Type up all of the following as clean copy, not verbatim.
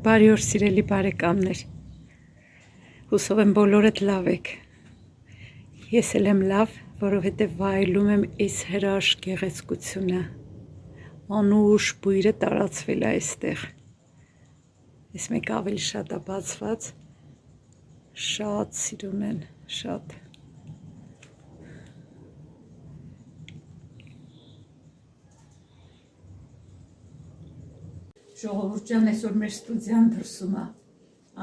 Բարի օր սիրելի բարեկամներ, հուսով եմ բոլորդ լավ եք, ես էլ եմ լավ, որովհետև վայելում եմ այս հրաշք գեղեցկությունը, անուշ բույրը տարածվել է այստեղ, ես մեկ ավելի շատ է բացված, շատ սիրուն են, շատ Ժողովուրդ ջան, այսօր մեր ստուդիան դրսում է,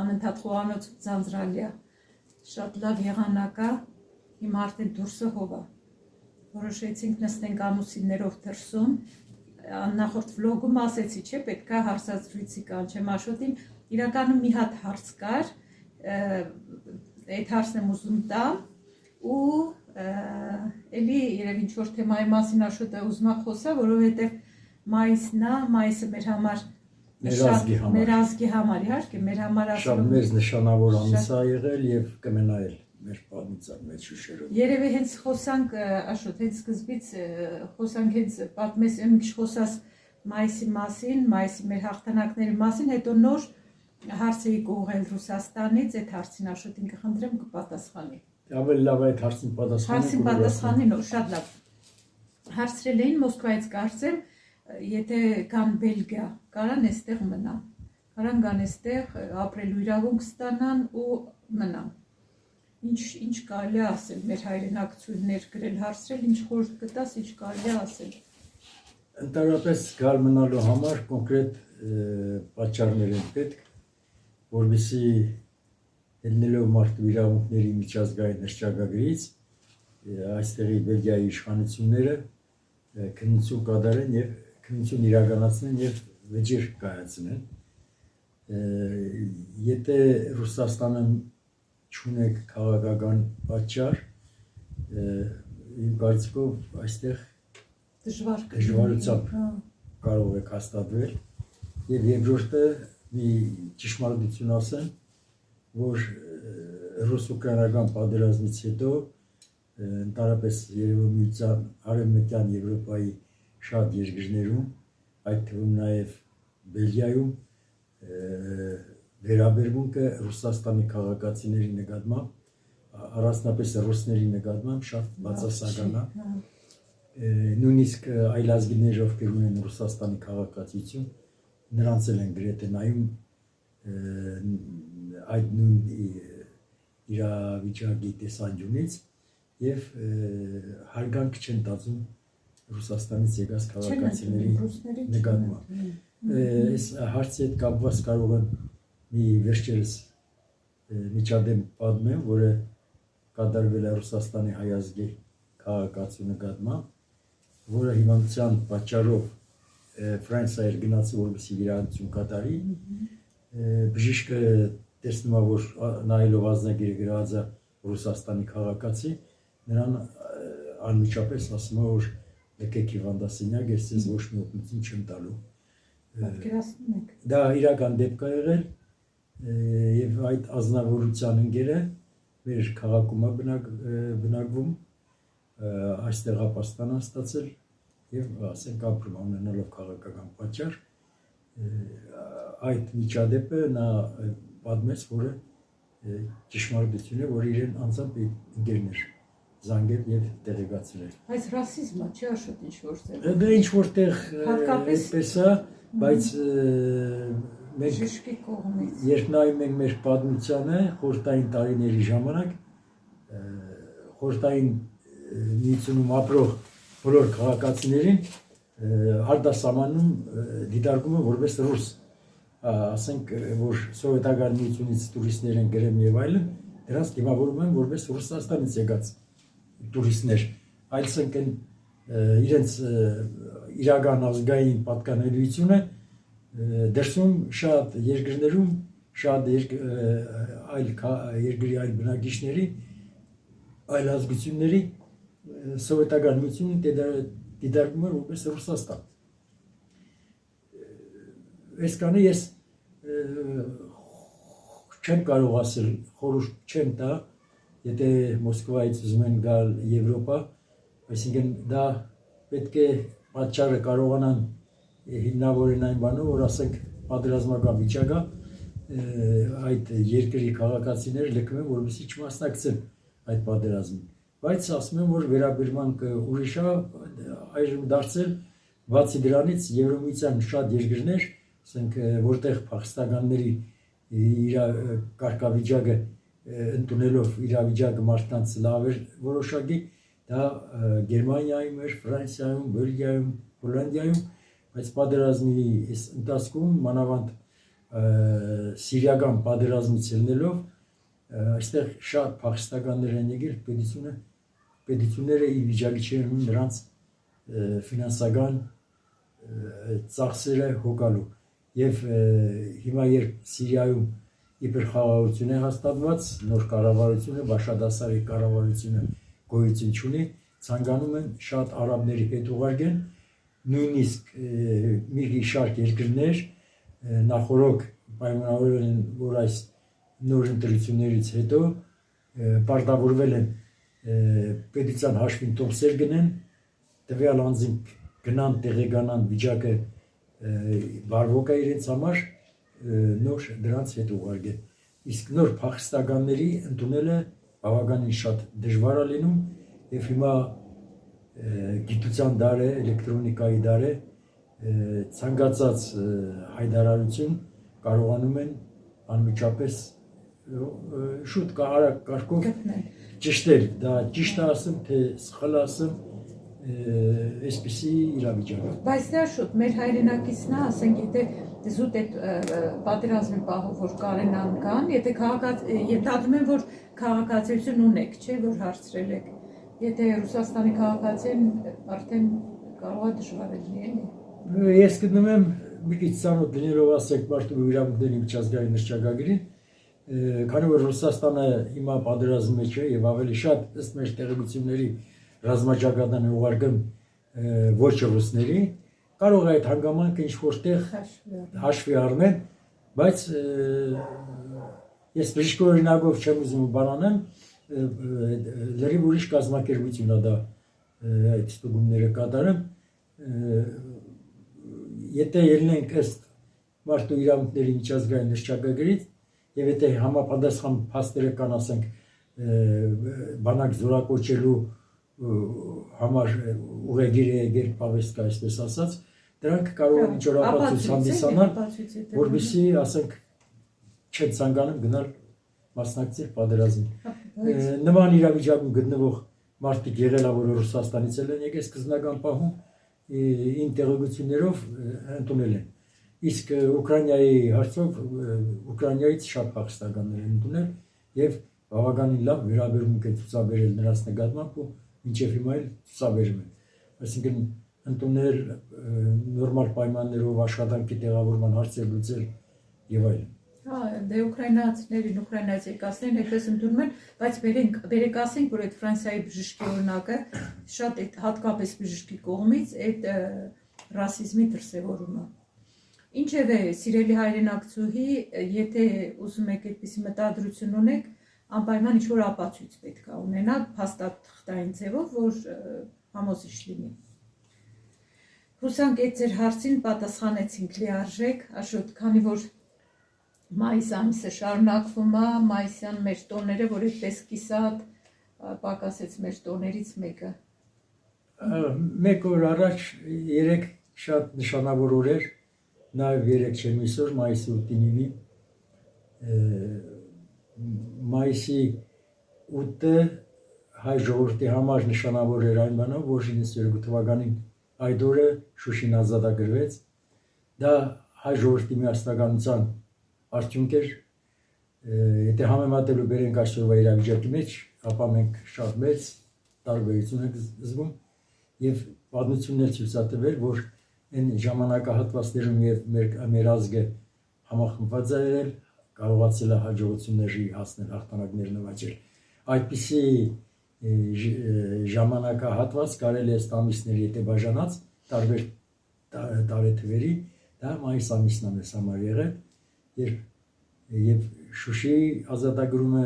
անընդհատ խոհանոց ձանձրալի է, շատ լավ եղանակ է, հիմա արդեն դուրսը հով է, որոշեցինք նստենք ամուսիններով դրսում, նախորդ վլոգում ասեցի, չէ, պետք է հարցազրույցի կանչեմ Աշոտին, իրականում մի հատ հարց կար, այդ հարցն եմ ուզում տամ ու էլի երև ինչ-որ թեմայի մասին Աշոտը ուզում է խոսա, որովհետև մայիսն է, մայիսը մեր համար Մեր ազգի համար, իհարկե, մեր համար շատ մեծ նշանավոր ամիս է եղել եւ կմնա էլ մեր պատմության մեջ շուշերով։ Երևի հենց խոսանք, Աշոտ, հենց սկզբից խոսանք, հենց պատմես մի քիչ խոսած մայիսի մասին, մայիսի մեր հաղթանակների մասին, հետո նոր հարց էի կողել Ռուսաստանից, այդ հարցին Աշոտին կխնդրեմ կպատասխանի։ Ավելի լավ այդ հարցին պատասխանի, շատ լավ։ Հարցրել էին Մոսկվայից կարծեմ Եթե կան Բելգիա, կարան այստեղ մնան, կարան գան այստեղ ապրելու իրավունք ստանան ու մնան։ Ինչ կարելի է ասել, մեր հայրենակցություններ գրել, հարցրել, ինչ խորհուրդ կտաս, ինչ կարելի է ասել։ Ընդհանրապես գալ մնալու համար կոնկրետ պատճառներ են պետք, որովհետեւ ելնելով մարդու իրավունքների միջազգային հռչակագրից, այստեղի Բելգիայի իշխանությունները քննություն կատարեն եւ քննություն իրականացնեն եւ վեճեր կայացնեն։ Եթե Ռուսաստանը չունեք քաղաքական պատճառ, իմ կարծիքով այստեղ դժվարությամբ կարող եք հաստատվել եւ երկրորդը մի ճշմարտություն ասեմ, որ ռուս-ուկրաինական պատերազմից հետո ընդհանրապես Երևանության արևմտյան Եվրոպայի շատ երկրներում, այդ թվում նաև Բելգիայում վերաբերմունքը Ռուսաստանի քաղաքացիների նկատմամբ, առանձնապես ռուսների նկատմամբ շատ բացասական է։ Նույնիսկ այլազգիներ, ովքեր ունեն Ռուսաստանի քաղաքացիություն, նրանց էլ են գրեթե նայում այդ նույն իրավիճակի տեսանկյունից եւ հարգանք չեն տածում Ռուսաստանից եկած քաղաքացիների նկատմամբ։ Այս հարցի հետ կապված կարող եմ մի վերջերս միջադեպ պատմեմ, որը կատարվել է Ռուսաստանի հայ ազգի քաղաքացու նկատմամբ, որը հիվանդության պատճառով Ֆրանսիա էր գնացել, որպեսզի վիրահատություն կատարի։ Բժիշկը տեսնում է, որ նայելով ազնագիրը գրած է Ռուսաստանի քաղաքացի, նրան անմիջապես ասում է, որ եկեք հիվանդասենյակ, ես ձեզ ոչ մի օգնություն չեմ տալու։ Պատկերացնում եք։ Դա իրական դեպք է եղել եւ այդ ազնվորության ընկերը մեր քաղաքում է բնակվում, այստեղ ապաստան է ստացել եւ ասենք ապրում ունենալով քաղաքական պատճառ, այդ միջադեպը նա պատմեց, որը ճշմարտություն է, որ իրեն անձամբ ընկերներ զանգել եւ տեղեկացրել։ Այս ռասիզմը չի Աշոտ ինչ-որ տեղ։ Դա ինչ-որ տեղ այդպես է, բայց մենք բժշկի կողմից երբ նայում ենք մեր պատմությանը խորհրդային տարիների ժամանակ, խորհրդային միությունում ապրող բոլոր քաղաքացիներին արտասահմանում դիտարկում են որպես ռուս, ասենք, որ սովետական միությունից տուրիստներ են գրեմ եւ այլն, դրանց դիմավորում են որպես Ռուսաստանից եկած տուրիստներ, այսինքն իրենց իրական ազգային պատկանելիությունը դրսում շատ երկրներում, շատ այլ երկրի այլ բնակիչների, այլ ազգությունների սովետական միությունը դիտարկում են որպես Ռուսաստան։ Այսքանը ես չեմ կարող ասել, խորհուրդ չեմ տա, եթե Մոսկվայից ուզում են գալ Եվրոպա, այսինքն դա պետք է պատճառը կարողանան հիմնավորեն այն բանով, որ ասենք պատերազմական վիճակը այդ երկրի քաղաքացիները լքվում են, որովհետեւ չմասնակցեն այդ պատերազմին։ Բայց ասում եմ, որ վերաբերման ուրիշ է այժմ դարձել բացի դրանից Եվրոմիության շատ երկրներ, ասենք որտեղ փախստականների իր կարգավիճակը ընդունելով իրավիճակը մարդկանց լավ էր որոշակի, դա Գերմանիայում էր, Ֆրանսիայում, Բելգիայում, Հոլանդիայում, բայց պատերազմի ընթացքում մանավանդ սիրիական պատերազմից ելնելով այստեղ շատ փախստականներ են եկել, պետությունները ի վիճակի չեն նրանց ֆինանսական ծախսերը հոգալու եւ հիմա երբ Սիրիայում իբր խաղաղություն է հաստատված, նոր կառավարությունը, Բաշադասարի կառավարությունը գոյություն չունի, ցանկանում են շատ արաբների հետ ուղարկեն, նույնիսկ մի շարք երկրներ նախորդ պայմանավորվել են, որ այս նոր ընտրություններից հետո պարտավորվել են պետության հաշվին տոմսեր գնեն, տվյալ անձին գնան տեղեկանան վիճակը բարվոք է իրենց համար, նոր դրանց հետ ուղարկեն։ Իսկ նոր փախստականների ընդունելը բավականին շատ դժվար է լինում եւ հիմա գիտության դար է, էլեկտրոնիկայի դար է, ցանկացած հայտարարություն կարողանում են անմիջապես շուտ կարակ կարգով ճշտել, դա ճիշտ է ասում, թե սխալ ասում, այսպիսի իրավիճակ։ Բայց դա շուտ մեր հայրենակիցն է, ասենք, եթե զուտ այդ պատերազմի պահով որ կարենան կան, եթե ենթադրում են, որ քաղաքացիություն ունեք, չէ, որ հարցրել եք, եթե Ռուսաստանի քաղաքացին արդեն կարող է դժվար լինի, էլի։ Ես գտնում եմ մի քիչ ծանոթ լինելով ասենք մարդու իրավունքների միջազգային նշանակագրին, քանի որ Ռուսաստանը հիմա պատերազմի մեջ է եւ ավելի շատ ըստ մեր տեղեկությունների ռազմաճակատան է ուղարկում ոչ ռուսների, կարող է այդ հանգամանքը ինչ որտեղ հաշվի առնել, բայց ես բժշկի օրինակով չեմ ուզում բանանեմ, լրիվ ուրիշ կազմակերպություն է դա այդ ստուգումները կատարում, եթե ելնենք ըստ մարդու իրավունքների միջազգային նշանակագրից եւ եթե համապատասխան փաստերը կան, ասենք բանակ զորակոչելու համար ուղեգիր է եկել պավեստկա, այսպես ասած, դրանք կարող են ինչ-որ ապացույց հանդիսանալ, որպեսզի, ասենք, չեն ցանկանում գնալ մասնակցել պատերազմին։ Նման իրավիճակում գտնվող մարդիկ եղել է, որ Ռուսաստանից են եկել սկզբնական պահում, իմ տեղեկություններով ընդունել են։ Իսկ Ուկրաինայի հարցով Ուկրաինայից շատ փախստականներ են ընդունել եւ բավականին լավ վերաբերմունք են ցուցաբերել նրանց նկատմամբ ու մինչև հիմա էլ ցուցաբերում են։ Այսինքն ընդունել նորմալ պայմաններով աշխատանքի տեղավորման հարցեր լուծել եւ այլն։ Հա, դե ուկրաինացիներին, ուկրաինայից եկածներին այդպես ընդունում են, բայց բերեք ասենք, որ այդ Ֆրանսիայի բժշկի օրինակը շատ այդ հատկապես բժշկի կողմից այդ ռասիզմի դրսևորումը։ Ինչևէ, սիրելի հայրենակցուհի, եթե ուզում եք այդպիսի մտադրություն ունեք, անպայման ինչ-որ ապացույց պետք է ունենա փաստաթղթային ձևով, որ համոզիչ լինի։ Հուսանք այդ ձեր հարցին պատասխանեցինք լիարժեք, Աշոտ, քանի որ մայիս ամիսը շարունակվում է, մայիսյան մեր տոները, որ այդպես կիսատ պակասեց մեր տոներից մեկը։ Մեկ օր առաջ 3 շատ նշանավոր օրեր, նաև 3 չեմ իսօր, մայիսի 8-9-ի, մայիսի 8-ը հայ ժողովրդի համար նշանավոր էր այն բանով, որ 92 թվականին այդ օրը Շուշին ազատագրվեց, դա հայ ժողովրդի միասնականության արդյունք էր, եթե համեմատելու բերենք այսօրվա իրավիճակի մեջ, ապա մենք շատ մեծ տարբերություն ենք զգում եւ պատմությունն էլ ցույց է տվել, որ այն ժամանակահատվածներում մեր ազգը համախմբված է եղել, կարողացել է հաջողությունների հասնել, հաղթանակներ նվաճել։ Այդպիսի ժամանակահատված կարելի է ամիսների եթե բաժանած տարբեր տարեթվերի, դա մայիս ամիսն է մեզ համար եղել, եւ Շուշիի ազատագրումը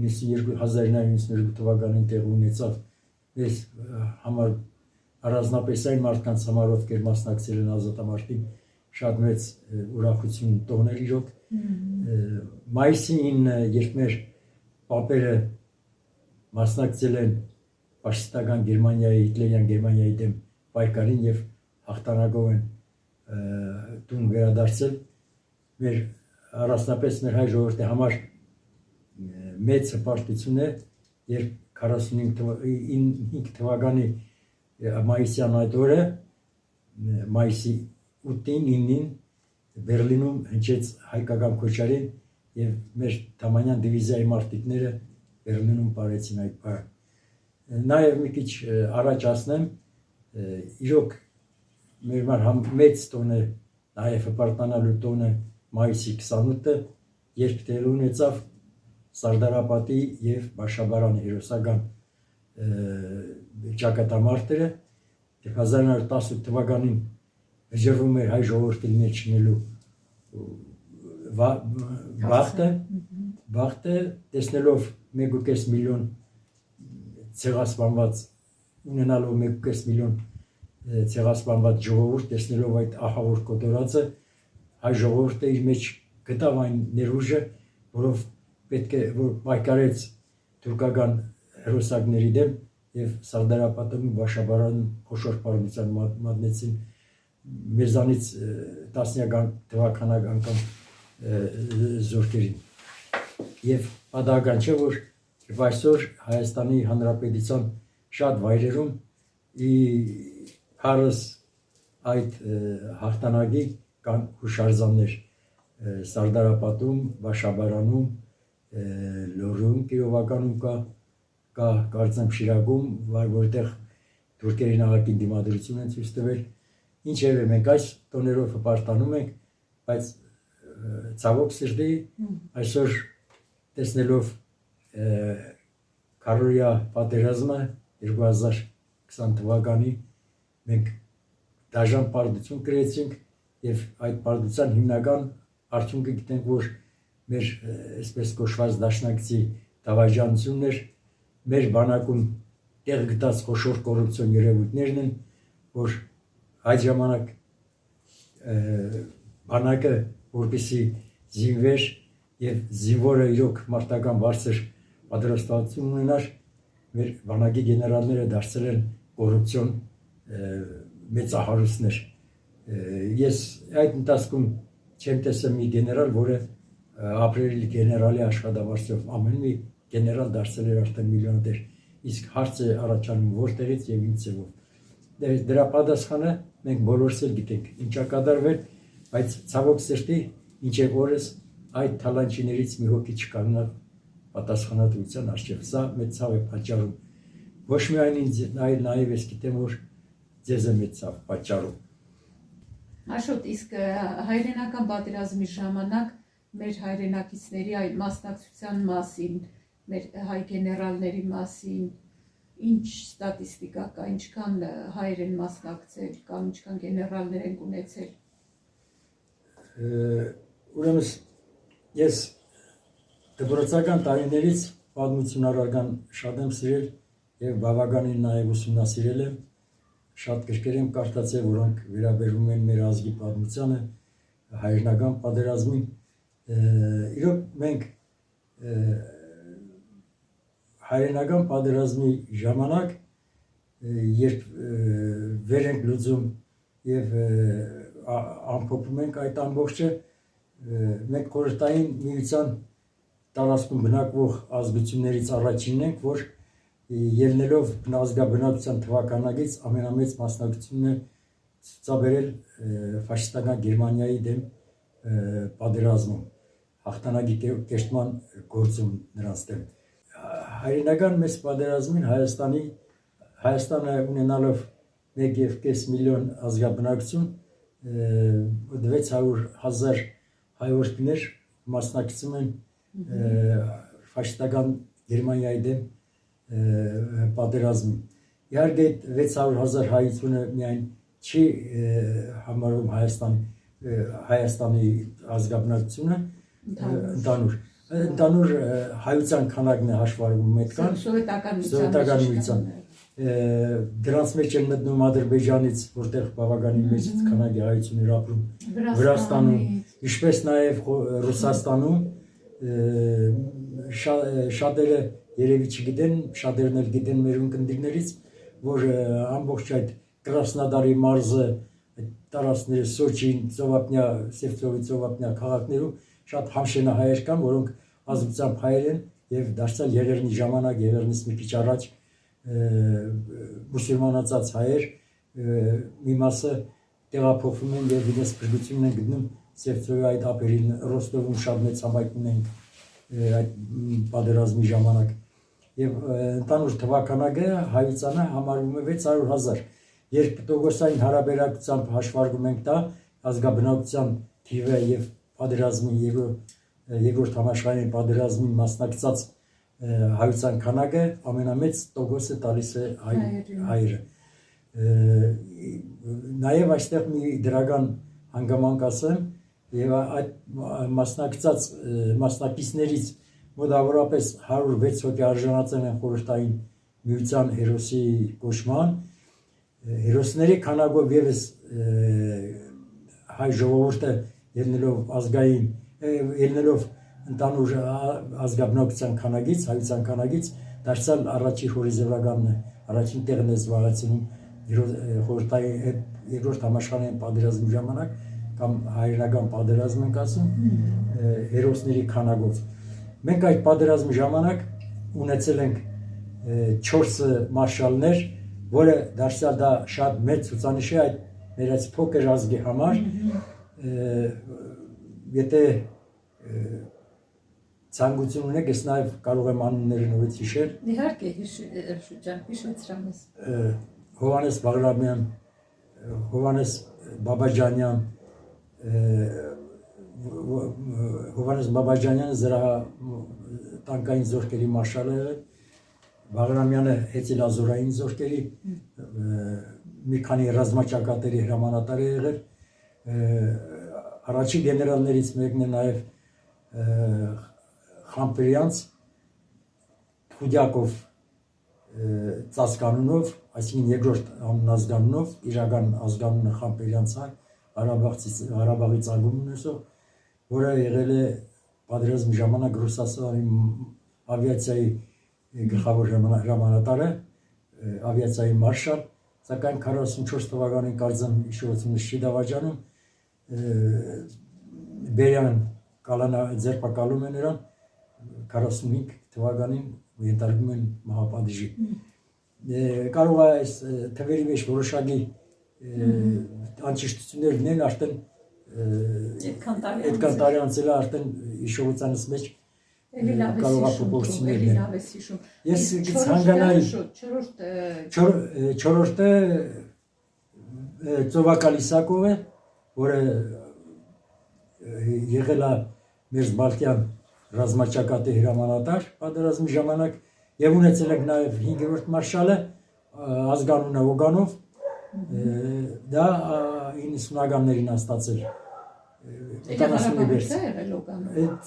1992 թվականին տեղի ունեցավ, մեզ համար առանձնապես այն մարդկանց համար, ովքեր մասնակցել են ազատամարտին շատ մեծ ուրախություն տոներ իրոք։ Մայիսի 9-ը, երբ մեր պապերը մասնակցել են ֆաշիստական Գերմանիայի, հիտլերյան Գերմանիայի դեմ պայքարին եւ հաղթանակով են տուն վերադարձել, մեր առանձնապես մեր հայ ժողովրդի համար մեծ հպարտություն է, երբ 45 թվականի մայիսյան այդ օրը, մայիսի 8-ին, 9-ին Բերլինում հնչեց հայկական քոչարին եւ մեր Թամանյան դիվիզիայի մարտիկները Բերլինում ապարեցին այդ բանը։ Նաեւ մի քիչ առաջ ասնեմ, իրոք մեր մեծ տոն է, նաեւ հպարտանալու տոն է մայիսի 28-ը, երբ տեղի ունեցավ Սարդարապատի եւ Բաշաբարանի հերոսական ճակատամարտերը, եւ 1918 թվականին հաջողվում էր հայ ժողովրդի ներչնելու վախտը, տեսնելով 1.5 միլիոն ցեղասպանված, ունենալով 1.5 միլիոն ցեղասպանված ժողովուրդ, տեսնելով այդ ահավոր կոտորածը, հայ ժողովուրդը իր մեջ գտավ այն ներուժը, որով պետք է որ պայքարեց թուրքական հերոսակների դեմ եւ Սարդարապատում Բաշաբարանում խոշոր պարունակության մատնեցին մեզանից տասնյակ թվականակ անգամ զորքերին եւ պատահական չէ որ այսօր Հայաստանի Հանրապետության շատ վայրերում հարս այդ հաղթանակի կան հուշարձաններ Սարդարապատում, Բաշաբարանում, Լոռիում, Կիրովականում կա կարծեմ Շիրակում, որտեղ թուրքերի նահատին դիմադրություն են ցույց տվել։ Ինչևէ մենք այս տոներով հպարտանում ենք, բայց ցավոք սրտի այսօր տեսնելով քարորիա պատերազմը 2020 թվականի մենք դաժան պարտություն կրեցինք եւ այդ պարտության հիմնական արդյունքը գիտենք որ մեր այսպես կոչված դաշնակցի դավաճանությունն էր, մեր բանակում տեղ գտած խոշոր կոռուպցիոն երևույթներն են, որ այդ ժամանակ բանակը որպեսզի զինվեր եւ զինվորը իրոք մարտական բարձր պատրաստվածություն ունենար, մեր բանակի գեներալները դարձել են կոռուպցիոն մեծահարուստներ։ Ես այդ ընթացքում չեմ տեսել մի գեներալ, որը ապրել գեներալի աշխատավարձով, ամեն մի գեներալ դարձել էր արդեն միլիոներ, իսկ հարցը առաջանում որտեղից եւ ինչ ձևով։ Դրա պատասխանը մենք բոլորս էլ գիտենք, ինչա կատարվել, բայց ցավոք սրտի ինչեւ օրս այդ թալանչիներից մի հոգի չկանգնավ պատասխանատվության առջև։ Սա մեծ ցավ է պատճառում։ Ոչ միայն ինձ, այլ նաեւ ես գիտեմ, որ ձեզ է մեծ ցավ պատճառում։ Աշոտ, իսկ հայրենական պատերազմի ժամանակ մեր հայրենակիցների այդ մասնակցության մասին, մեր հայ գեներալների մասին, ինչ ստատիստիկա կա, ինչքան հայր են մասնակցել կամ ինչքան գեներալներ են ունեցել։ Ուրեմն ես դպրոցական տարիներից պատմություն առարկան շատ եմ սիրել եւ բավականին նաեւ ուսումնասիրել եմ, շատ գրքեր եմ կարդացել, որոնք վերաբերում են մեր ազգի պատմությանը, հայրենական պատերազմին։ Իրոք մենք հայրենական պատերազմի ժամանակ, երբ վեր ենք լուծում եւ ամփոփում ենք այդ ամբողջը, մենք խորհրդային միության տարածքում բնակվող ազգություններից առաջինն ենք, որ ելնելով ազգաբնակության թվականագից ամենամեծ մասնակցությունն է ցուցաբերել ֆաշիստական Գերմանիայի դեմ պատերազմում, հաղթանակի կերտման գործում նրանց դեմ։ Հայրենական մեծ պատերազմին Հայաստանը ունենալով 1.5 միլիոն ազգաբնակություն 600,000 հայորդիներ մասնակցում են ֆաշիստական Գերմանիայի դեմ պատերազմին։ Իհարկե 600,000 հայությունը միայն չի համարում Հայաստանի ազգաբնակությունը, ընդհանուր հայության քանակն է հաշվարկվում այդքան, սովետական միության դրանց մեջ են մտնում Ադրբեջանից, որտեղ բավականին մեծ քանակի հայություններ ապրում, Վրաստանում, ինչպես նաև Ռուսաստանում, շատերը երևի չգիտեն, շատերն էլ գիտեն մեր ունկնդիրներից, որ ամբողջ այդ Կրասնոդարի մարզը, տարածքները Սոչին, Ծովափնյա, Սևծովի Ծովափնյա քաղաքներում շատ համշենահայեր կան, որոնք ազգությամբ հայեր են եւ դարձյալ Եղեռնի ժամանակ, Եղեռնից մի քիչ առաջ մուսուլմանացած հայեր մի մասը տեղափոխվում են եւ իրենց բժշկությունն են գտնում Սևծովի այդ ափերին, Ռոստովում շատ մեծ համայնք ունենք այդ պատերազմի ժամանակ եւ ընդհանուր թվականակը հայությանը համարվում է 600,000 երբ տոկոսային հարաբերակցությամբ հաշվարկում ենք դա ազգաբնակության թիվը եւ պատերազմի երկրորդ համաշխարհային պատերազմին մասնակցած հայության քանակը ամենամեծ տոկոսը տալիս է հայերը նաեւ այստեղ մի դրական հանգամանք ասեմ եւ այդ մասնակցած մասնակիցներից մոտավորապես 106 հոգի արժանացել են խորհրդային միության հերոսի կոչման հերոսների քանակով եւս հայ ժողովուրդը ելնելով ազգային ելնելով ընդհանուր ազգաբնակության քանակից հայության քանակից դարձյալ առաջի հորիզոնականն է առաջին տեղն է զբաղեցնում խորհրդային երկրորդ համաշխարհային պատերազմի ժամանակ կամ հայրենական պատերազմ ենք ասում հերոսների քանակով մենք այդ պատերազմի ժամանակ ունեցել ենք 4 մարշալներ որը դարձյալ դա շատ մեծ ցուցանիշ է այդ մեր այս փոքր ազգի համար եթե ցանկություն ունեք ես նաև կարող եմ անունները նորից հիշել իհարկե հիշեցրամես Հովհաննես Բաղրամյան Հովհաննես Բաբաջանյան Հովհաննես Բաբաջանյանը զրահատանկային զորքերի մարշալ է Բաղրամյանը հեծելազորային զորքերի մի քանի ռազմաճակատերի հրամանատար է եղել առաջի գեներալներից մեկն է նաև Խամպերյանց Թուդյակով ծածկանունով, այսինքն երկրորդ անազգանունով, իրական ազգանունը Խամպերյանց է, Ղարաբաղից անգում ունեցող, որը եղել է պատերազմի ժամանակ Ռուսաստանի ավիացիայի գլխավոր հրամանատարը, ավիացիայի մարշալ, սակայն 44 թվականին կարծեմ իշխանությունը չի դավաճանում, Բերյան ձերբակալում է նրան 45 թվականին ենթարկվում են մահապատիժի։ Կարող է այս թվերի մեջ որոշակի անճիշտություններ լինեն, արդեն այդքան տարի անցել է արդեն հիշողությանս մեջ կարող է փոփոխություններ լինեն։ Ես ցանկանայի չորրորդը Ծովակալ Իսակով է, որը եղել է մեր Բալթյան ռազմաճակատի հրամանատար պատերազմի ժամանակ եւ ունեցել ենք նաեւ 5-րդ մարշալը ազգանունը Օգանով դա 90-ականներին ստացել 70-ից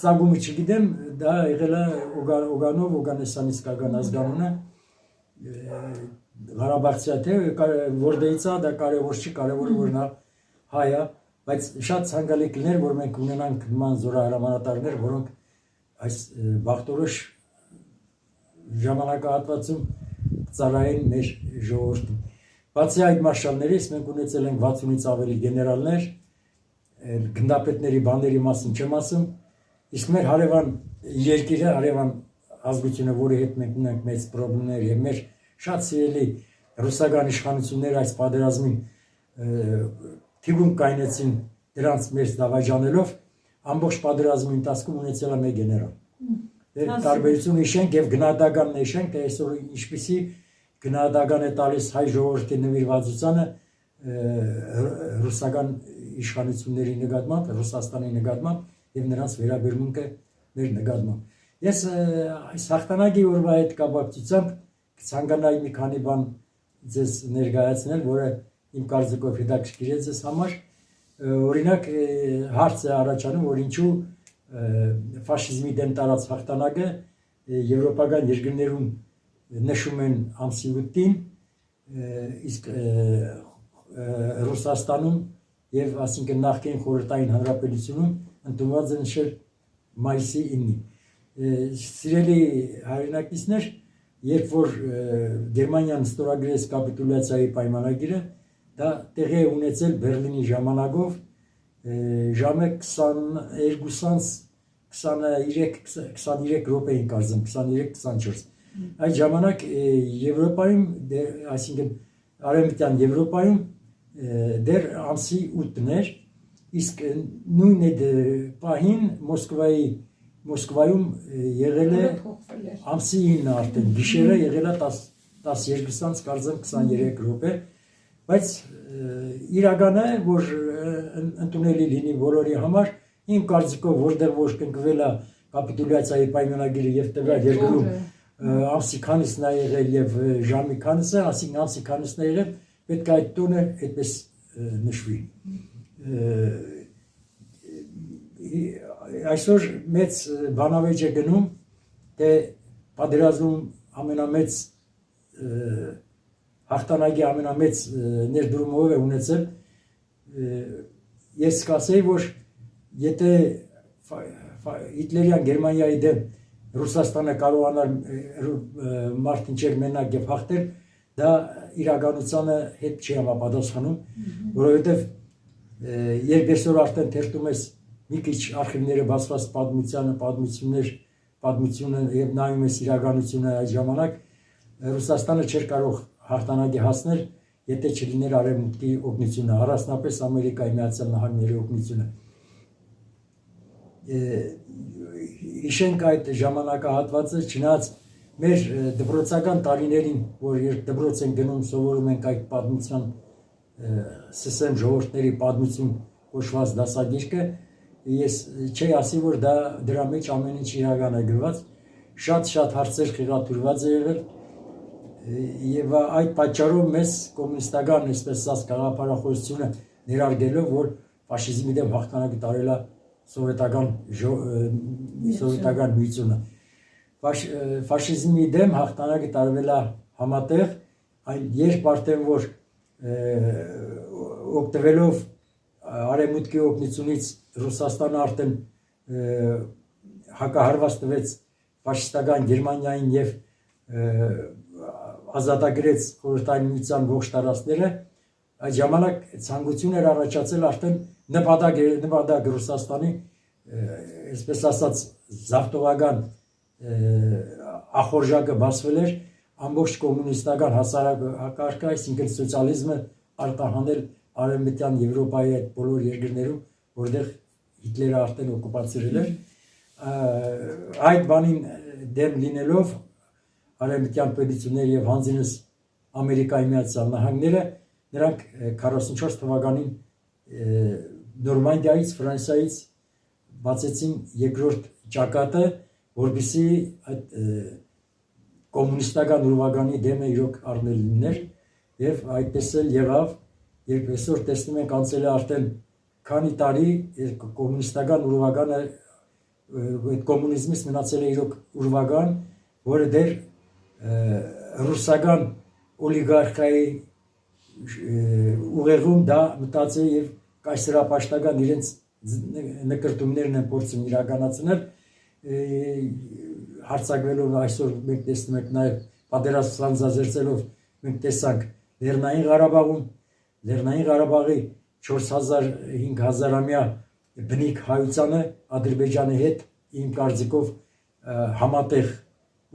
ծագումը չգիտեմ դա եղել է Օգանով Օգանեսյանիսկական ազգանունը Ղարաբաղցի թե որտեղից է դա կարևոր չի կարևորը որ նա հայ է բայց շատ ցանկալի կլիներ որ մենք ունենանք նման զորահրամանատարներ որոնք այս բախտորոշ ժամանակահատվածում ծառայեն մեր ժողովրդին։ Բացի այդ մարշալներից մենք ունեցել ենք 60-ից ավելի գեներալներ, գնդապետների բաների մասին չեմ ասում, իսկ մեր հարևան երկիրը, հարևան ազգությունը, որի հետ մենք ունենք մեծ խնդիրներ եւ մեր շատ սիրելի ռուսական իշխանությունները այս պատերազմին թիվում կայնեցին դրանց մեծ դավաճանելով ամբողջ պատերազմի ընթացքում ունեցել է մեկ գեներալ։ Տարբերություն հիշենք եւ գնահատականն հիշենք, թե այսօր ինչպիսի գնահատական է տալիս հայ ժողովրդի նվիրվածությանը ռուսական իշխանությունների նկատմամբ, Ռուսաստանի նկատմամբ եւ նրանց վերաբերմունքը մեր նկատմամբ։ Ես այս հաղթանակի օրվա հետ կապակցությամբ կցանկանայի մի քանի բան ձեզ ներկայացնել, որը իմ կարծիքով հետաքրքիր է ձեզ համար։ Օրինակ հարց է առաջանում, որ ինչու ֆաշիզմի դեմ տարած հաղթանակը եվրոպական երկրներում նշում են ամսի 8-ին, իսկ Ռուսաստանում եւ այսինքն նախկին խորհրդային հանրապետությունում ընդունված է նշել մայիսի 9-ին։ Սիրելի հայրենակիցներ, երբ որ Գերմանիան ստորագրեց կապիտուլյացիայի պայմանագիրը, դա տեղի է ունեցել Բերլինի ժամանակով ժամը 22:23 րոպեին կարծեմ 23:24 այդ ժամանակ Եվրոպայում այսինքն արևմտյան Եվրոպայում դեռ ամսի 8-ն էր, իսկ նույն այդ պահին Մոսկվայում եղել է ամսի 9-ը արդեն գիշերը եղել է 12-ից կարծեմ 23 րոպե, բայց իրականը որ ընդունելի լինի բոլորի համար, իմ կարծիքով որտեղ որ կնքվել է կապիտուլյացիայի պայմանագիրը եւ տվյալ երկրում ամսի քանիսն է եղել եւ ժամի քանիսը, այսինքն ամսի քանիսն է եղել, պետք է այդ տոնը այդպես նշվի։ Այսօր մեծ բանավեճ է գնում, թե պատերազմում ամենամեծ հաղթանակի ամենամեծ ներդրումով է ունեցել։ Ես կասեի, որ եթե Հիտլերյան Գերմանիայի դեմ Ռուսաստանը կարողանար մարտնչել մենակ եւ հաղթել, դա իրականությանը հետ չի համապատասխանում, որովհետեւ երբ այսօր արդեն թերթում ես մի քիչ արխիվները բացված պատմությունը եւ նայում ես իրականությունը այդ ժամանակ Ռուսաստանը չէր կարող հաղթանակի հասնել, եթե չլիներ արևմուտքի օգնությունը, առանձնապես Ամերիկայի Միացյալ Նահանգների օգնությունը։ Հիշենք այդ ժամանակահատվածը, չնայած մեր դպրոցական տարիներին, որ երբ դպրոց են գնում, սովորում ենք այդ պատմության ՍՍՄ ժողովուրդների պատմություն կոչված դասագիրքը, ես չի ասի, որ դրա մեջ ամեն ինչ իրական է գրված, շատ հարցեր խեղաթյուրված է եղել եւ այդ պատճառով մեզ կոմունիստական այսպես ասած գաղափարախոսությունը ներարգելով, որ ֆաշիզմի դեմ հաղթանակը տարել է սովետական միությունը։ Ֆաշիզմի դեմ հաղթանակը տարվել է համատեղ, այն երբ արդեն որ օգտվելով արևմուտքի օգնությունից Ռուսաստանը արդեն հակահարված տվեց ֆաշիստական Գերմանիային եւ ազատագրեց խորհրդային միության ողջ տարածքները, այդ ժամանակ ցանկություն էր առաջացել արդեն նպատակ Ռուսաստանի, այսպես ասած, զավթողական ախորժակը բացվել էր ամբողջ կոմունիստական հասարակարգը, այսինքն սոցիալիզմը արտահանել արևմտյան Եվրոպայի այդ բոլոր երկրներում, որտեղ Հիտլերը արդեն օկուպացրել էր, այդ բանին դեմ լինելով արևմտյան պետությունները եւ հանձինս Ամերիկայի Միացյալ Նահանգները, նրանք 44 թվականին Նորմանդիայից, Ֆրանսիայից բացեցին երկրորդ ճակատը, որպեսզի այդ կոմունիստական ուրվագանի դեմը իրոք առնել լիներ եւ այդպես էլ եղավ, երբ այսօր տեսնում ենք անցել է արդեն քանի տարի կոմունիստական ուրվագանը այդ կոմունիզմից մնացել է իրոք ուրվագան, որը դեռ ռուսական օլիգարխիայի ուղեղում դա մտածել եւ կայսերապաշտական իրենց նկրտումներն են փորձում իրականացնել, հարցակվելով այսօր մենք տեսնում ենք նաեւ պատերազմ սանձազերծելով մենք տեսանք Լեռնային Ղարաբաղի 4000-5000-ամյա բնիկ հայությանը Ադրբեջանի հետ իմ կարծիքով համատեղ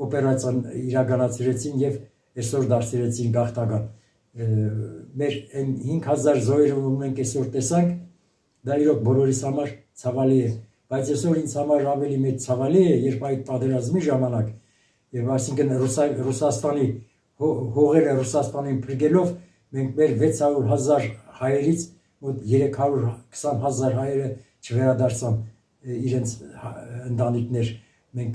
օպերացիան իրականացրեցին եւ այսօր դարձրեցին գաղթական։ Մեր 5000 զոհերը, որ մենք այսօր տեսանք, դա իրոք բոլորիս համար ցավալի է, բայց այսօր ինձ համար ավելի մեծ ցավալի է, երբ այդ պատերազմի ժամանակ եւ այսինքն Ռուսաստանի հողերը Ռուսաստանին փրկելով մենք մեր 600,000 հայերից մոտ 320,000 հայերը չվերադարձան իրենց ընտանիքներ, մենք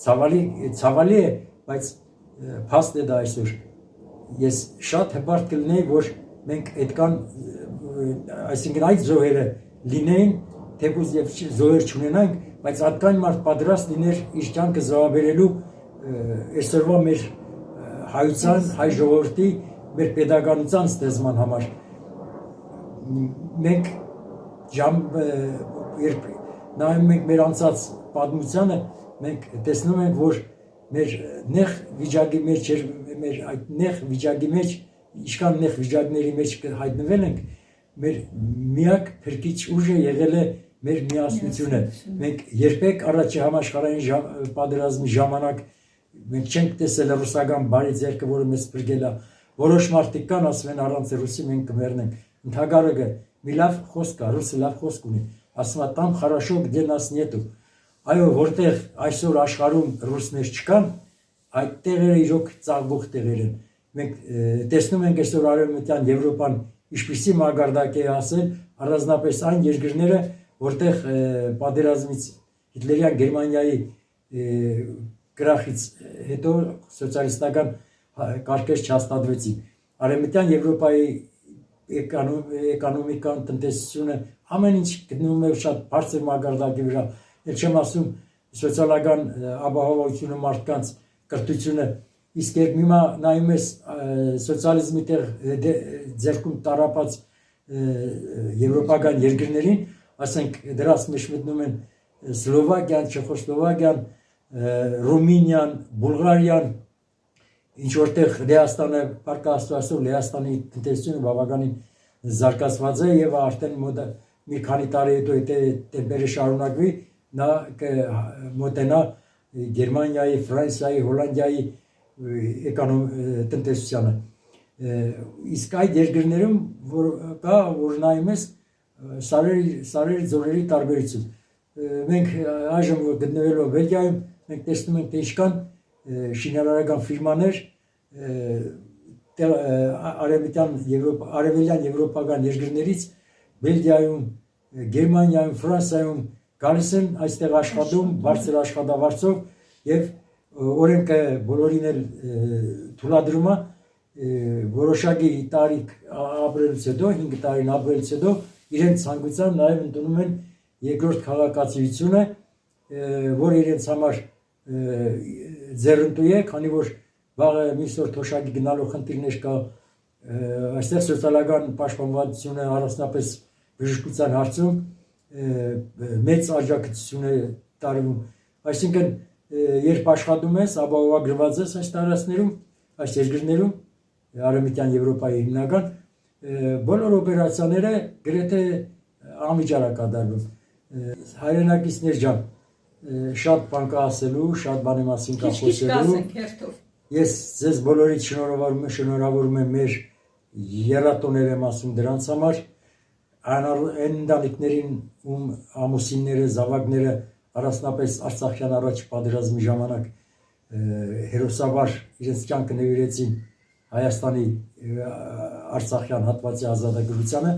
ցավալի է, բայց փաստ է դա այսօր։ Ես շատ հպարտ կլինեի, որ մենք այդքան, այսինքն այդ զոհերը լինեին, թեկուզ եւ զոհեր չունենանք, բայց այդքան մարդ պատրաստ լիներ իր կյանքը զոհաբերելու այսօրվա մեր հայության, հայ ժողովրդի մեր pedagogical ստեղծման համար մենք երբ նայում ենք մեր անցած պատմությանը, մենք տեսնում ենք, որ մեր նեղ վիճակի մեջ մեր այդ նեղ վիճակի մեջ ինչքան նեղ վիճակների մեջ հայտնվել ենք, մեր միակ փրկիչ ուժը եղել է մեր միասնությունը։ Մենք երբեք առաջի համաշխարհային պատերազմի ժամանակ մենք չենք տեսել ռուսական բարի ձեռքը, որը մեզ փրկել է։ Որոշ մարդիկ կան, ասում են առանց ռուսի մենք կմեռնենք։ Ընդհակառակը մի լավ խոսք կա, ռուսը լավ խոսք ունի, ասում է там хорошо, где нас нету։ Այո, որտեղ այսօր աշխարհում ռուսներ չկան, այդ տեղերը իրոք ծաղկող տեղեր են։ Մենք տեսնում ենք այսօր Արևմտյան Եվրոպան ինչպիսի մագարդակ է հասել, առանձնապես այն երկրները, որտեղ պատերազմից Հիտլերյան Գերմանիայի գրախից հետո սոցիալիստական կարգեր չհաստատվեցին։ Արևմտյան Եվրոպայի էկոնոմիկան, տնտեսությունը ամեն ինչ գտնվում է շատ բարձր մակարդակի վրա։ Էլ չեմ ասում սոցիալական ապահովությունը, մարդկանց կրթությունը։ Իսկ երբ հիմա նայում ես սոցիալիզմի ձեռքում տարապած եվրոպական երկրներին, ասենք դրանց մեջ մտնում են Սլովակիան, Չեխոսլովակիան, Ռումինիան, Բուլղարիան, ինչ որտեղ Լեհաստանը, Փառք Աստծո, Լեհաստանի տնտեսությունը բավականին զարգացված է եւ արդեն մոտ մի քանի տարի հետո տեմպերը շարունակվի, նա մոտենա Գերմանիայի, Ֆրանսիայի, Հոլանդիայի տնտեսությանը։ Իսկ այդ երկրներում կա, որ նայում ես սարերի ձորերի տարբերություն։ Մենք այժմ գտնվելով Բելգիայում, մենք տեսնում ենք, թե ինչքան շինարարական ֆիրմաներ արևելյան եվրոպական երկրներից Բելգիայում, Գերմանիայում, Ֆրանսիայում գալիս են այստեղ աշխատում բարձր աշխատավարձով եւ օրենքը բոլորին էլ թույլատրում է որոշակի տարիք ապրելուց հետո, 5 տարին ապրելուց հետո իրենց ցանկությամբ նաեւ ընդունում են երկրորդ քաղաքացիությունը, որ իրենց համար ձեռնտու է, քանի որ վաղը միսօր թոշակի գնալու խնդիրներ կա, այստեղ սոցիալական պաշտպանվածությունը առանձնապես բժշկության հարցում մեծ աջակցություն է տարվում։ Այսինքն երբ աշխատում ես, ապահովագրված ես այս տարածքներում, այս երկրներում, Արևմտյան Եվրոպայի հիմնական բոլոր օպերացիաները գրեթե անվիճար է կատարվում։ Հայրենակիցներ ջան, շատ բան կա ասելու, շատ բանի մասին կա խոսելու։ Ես ձեզ բոլորիդ շնորհավորում եմ մեր եռատոներ եմ ասում դրանց համար, այն ընտանիքներին, ում ամուսինները, զավակները առանձնապես Արցախյան առաջ պատերազմի ժամանակ հերոսաբար իրենց կյանքը նվիրեցին Հայաստանի Արցախյան հատվածի ազատագրությանը,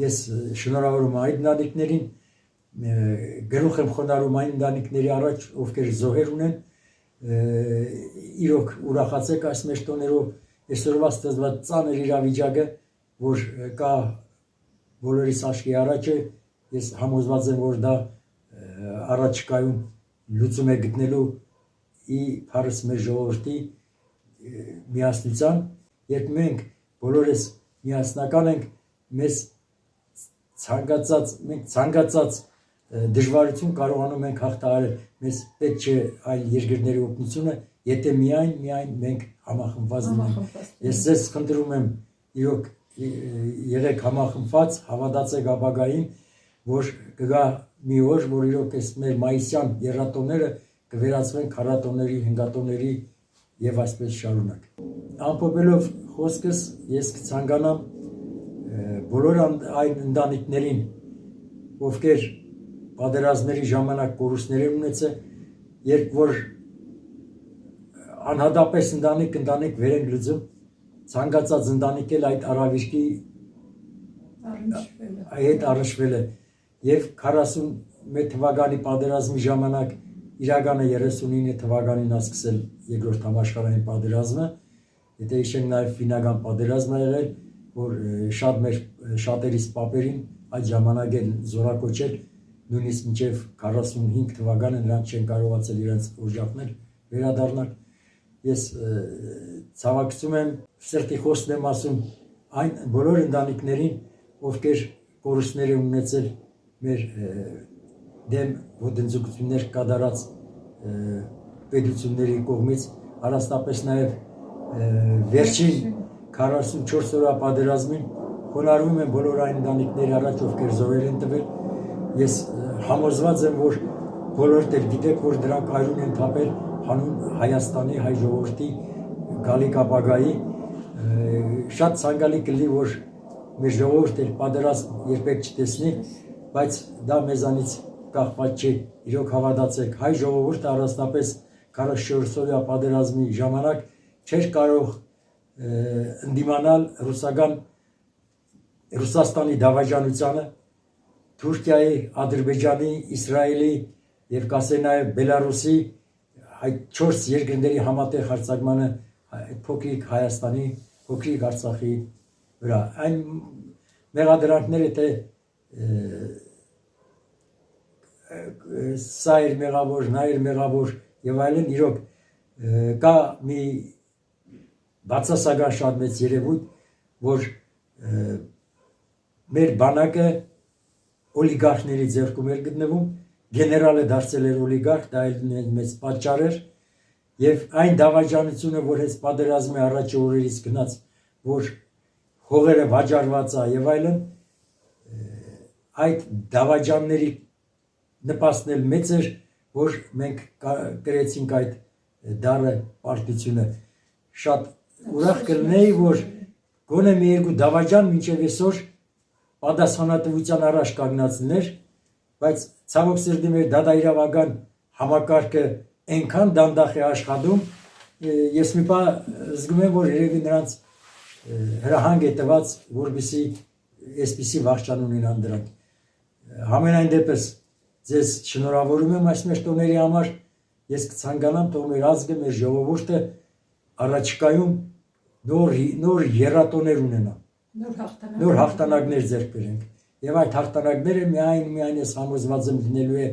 ես շնորհավորում եմ այդ ընտանիքներին, գլուխ եմ խոնարհում այն ընտանիքների առաջ, ովքեր զոհեր ունեն, իրոք ուրախացեք այս մեր տոներով, այսօրվա ստեղծված ծանր իրավիճակը, որ կա բոլորիս աչքի առաջը, ես համոզված եմ, որ դա առաջիկայում լուծում է գտնելու ի փառս մեր ժողովրդի միասնության, երբ մենք բոլորս միասնական ենք, մեզ ցանկացած դժվարություն կարողանում ենք հաղթահարել, մեզ պետք չէ այլ երկրների օգնությունը, եթե միայն մենք համախմբված լինենք։ Ես ձեզ խնդրում եմ, իրոք եղեք համախմբված, հավատացեք ապագային, որ կգա մի օր, որ իրոք այս մեր մայիսյան եռատոները կվերածվեն քառատոների, հինգատոների եւ այսպես շարունակ։ Ամփոփելով խոսքս, ես կցանկանամ բոլոր այն ընտանիքներին, ովքեր պատերազմների ժամանակ կորուստներ են ունեցել, երբ որ անհատապես ընտանիք վեր են լուծում, ցանկացած ընտանիք էլ այդ արավիրքի հետ առնչվել է եւ 41 թվականի պատերազմի ժամանակ իրականը 39 թվականին է սկսել երկրորդ համաշխարհային պատերազմը, եթե հիշենք նաեւ ֆինական պատերազմը եղել, որ շատերիս պապերին այդ ժամանակ էլ զորակոչել, նույնիսկ մինչև 45 թվականը նրանք չեն կարողացել իրենց օժախներ վերադառնալ։ Ես ցավակցում եմ սրտի խոսքն եմ ասում այն բոլոր ընտանիքներին, ովքեր կորուստներ են ունեցել մեր դեմ ոտնձգություններ կատարած պետությունների կողմից, առանձնապես նաև վերջին 44 օրյա պատերազմին խոնարհվում եմ բոլոր այն ընտանիքների առաջ, ովքեր զոհեր են տվել։ Ես համոզված եմ, որ բոլորդ էլ գիտեք, որ դրանք այրուն են թափել հանուն Հայաստանի հայ ժողովրդի գալիք ապագայի։ Շատ ցանկալի կլինի, որ մեր ժողովուրդը պատերազմ երբեք չտեսնի, բայց դա մեզանից կախված չէ։ Իրոք հավատացեք, հայ ժողովուրդը առանձնապես 44-օրյա պատերազմի ժամանակ չէր կարող ընդդիմանալ Ռուսաստանի դավաճանությանը, Թուրքիայի, Ադրբեջանի, Իսրայելի եւ կասե նաեւ Բելարուսի այդ 4 երկրների համատեղ հարձակմանը փոքրիկ Հայաստանի, փոքրիկ Արցախի վրա։ Այն մեղադրանքները թե սա էր մեղավոր, նա էր մեղավոր եւ այլն, իրոք կա մի բացասական շատ մեծ երևույթ, որ մեր բանակը օլիգարխների ձեռքում էր գտնվում, գեներալը դարձել էր օլիգարխ, դա էլ մեծ պատճառ էր, եւ այն դավաճանությունը, որ հենց պատերազմի առաջի օրերից գնաց, որ հողերը վաճառված է եւ այլն, այդ դավաճանների նպաստն էլ մեծ էր, որ մենք կրեցինք այդ դառը պարտությունը։ Շատ ուրախ կլինեի, որ գոնե մի երկու դավաճան մինչև այսօր պատասխանատվության առաջ կանգնածներ, բայց ցավոք սրտի մեր դատաիրավական համակարգը այնքան դանդաղ է աշխատում, ես մի բան զգում եմ, որ երևի նրանց հրահանգ է տված, որպեսզի այսպիսի վախճան ունենան դրանք։ Համենայն դեպս ձեզ շնորհավորում եմ այս մեր տոների համար, ես կցանկանամ, թող մեր ազգը, մեր ժողովուրդը առաջիկայում նոր եռատոներ ունենա, նոր հաղթանակներ ձեռք բերենք, եւ այդ հաղթանակները միայն ես համոզված եմ լինելու է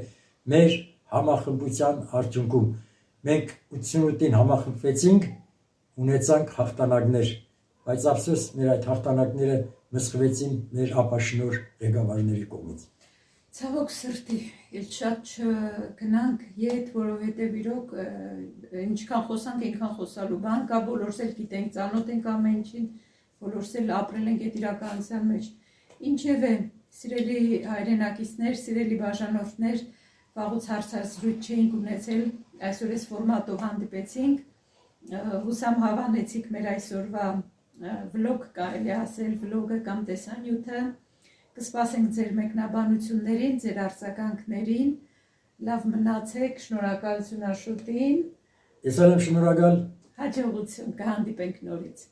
մեր համախմբության արդյունքում։ Մենք 88-ին համախմբվեցինք, ունեցանք հաղթանակներ, բայց ափսոս մեր այդ հաղթանակները մսխվեցին մեր ապաշնոր ղեկավարների կողմից։ Ցավոք սրտի, շատ չգնանք ետ, որովհետև իրոք ինչքան խոսանք, այնքան խոսալու բան կա, բոլորս էլ գիտենք, ծանոթ ենք ամեն ինչին, բոլորս էլ ապրել ենք այդ իրականության մեջ։ Ինչևէ, սիրելի հայրենակիցներ, սիրելի բաժանորդներ, վաղուց հարցազրույց չէինք ունեցել, այսօր այս ֆորմատով հանդիպեցինք, հուսամ հավանեցիք մեր այսօրվա վլոգ, կարելի ասել վլոգը կամ տեսանյութը, կսպասենք ձեր մեկնաբանություններին, ձեր արձագանքներին, լավ մնացեք, շնորհակալություն Աշոտին։ Ես էլ եմ շնորհակալ։ Հաջողություն, կհանդիպենք նորից։